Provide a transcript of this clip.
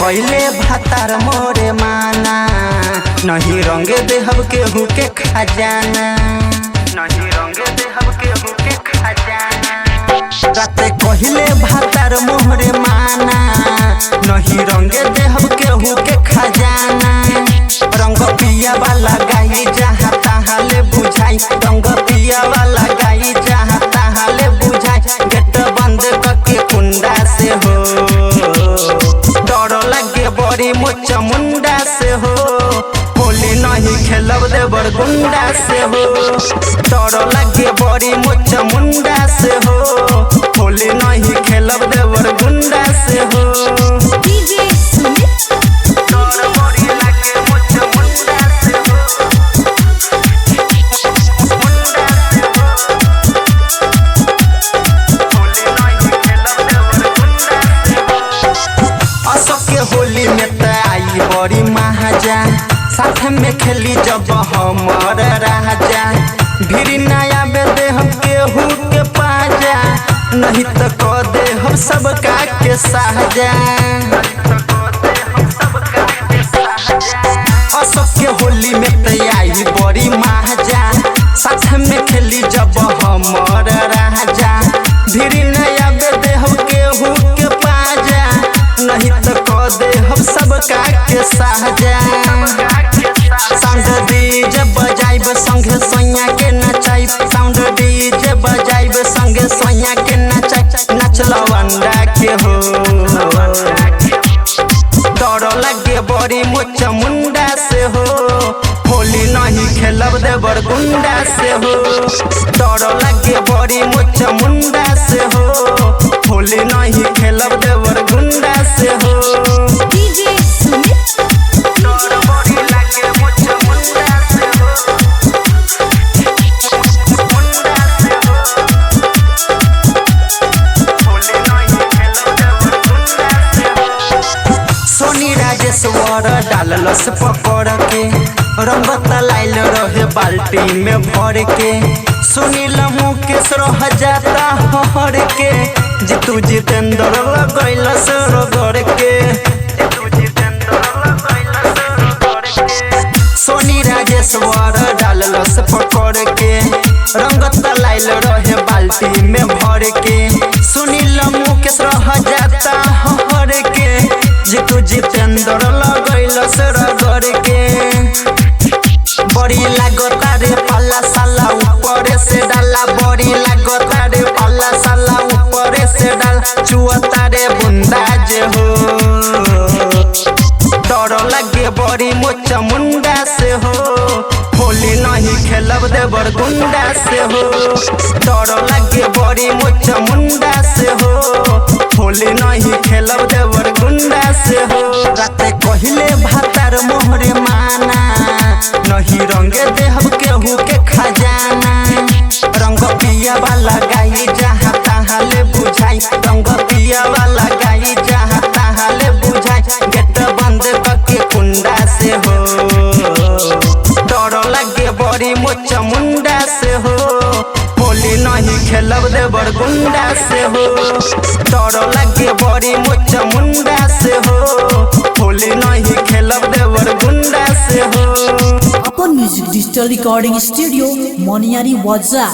कहले भातार मोरे माना, नहीं रंगे देहब केहू के खजाना, नहीं रंगे देहब केहू के खजाना। राते कहले भातार मोरे माना, नहीं रंगे देहब केहू के खजाना। रंग पिया वाला गाई जहाँ तहाँ ले बुझाई, रंग पिया वाला गाई जहाँ तहाँ ले बुझाई। गेट बंद करके कुंडा से हो, डर लगे बड़ी मुच मुंडा से हो। होली नहीं खेलब देवर गुंडा से हो, डर लगे बड़ी मुच मुंडा से हो। होली नहीं खेलब देवर गुंडा से हो। होली में त आई बड़ी महाजा, साथ में खेली जब हमर राजा। भीड़ नया बेदे हम केहू के पाजा, नहीं तो कह दे हम सबका के साजा। अशोक के होली में त आई बड़ी महाजा, साथ में खेली जब हमर राजा। भीड़ नया बेदे हम केहू के पाजा, नहीं तो कह दे हम सबका के साजा। साउंड डीजे बजाइब संगे सोया के नचाइब, साउंड डीजे बजाइब संगे सोया के नचाइब। नचलो अंडा के हो, डर लगे बड़ी मुच मुंडा से हो। होली नहीं खेलब देवर गुंडा से हो, डर लगे बड़ी मुच मुंडा से हो। होली नहीं खेलब देवर गुंडा से हो। राजेश्वर डाललस पकड़ के, रंग तलाइल रहे बाल्टी में भर के। सुनील मुकेश रह जाता हर के, जीतू जितेंद्र लगैलस रगड़ के। सोनी राजेश्वर डाललस पकड़ के, रंग तलाइल रहे बाल्टी में भर के। सुनील मुकेश रह जाता हर के, जीतू जितेंद्र लगैलस रगड़ के। बड़ी लागता रे पाला साला ऊपर से डाला, बड़ी लागता रे पाला साला ऊपर से डाला। चुअता रे बुंदा जे हो, डर लगे बड़ी मुच मुंडा से हो। होली नहीं खेलब देवर गुंडा से हो, डर लगे बड़ी मुच मुंडा से हो। होली नहीं खेलब देवर गुंडा से हो। राते कहले भातार मोहरे माना, नहीं रंगे देहब केहू के खजाना। रंग पिया वाला गाई जहाँ तहाँ ले बुझाई, रंग पिया वाला गाई जहाँ तहाँ ले बुझाई। गेट बंद करके कुंडा से हो, डर लगे बड़ी मुच मुंडा से हो। होली नहीं खेलब देवर गुंडा से हो, डर लगे बड़ी मुच मुंडा से हो। होली नहीं खेलब देवर गुंडा से हो। अपन music digital recording studio Moniyari वाजा।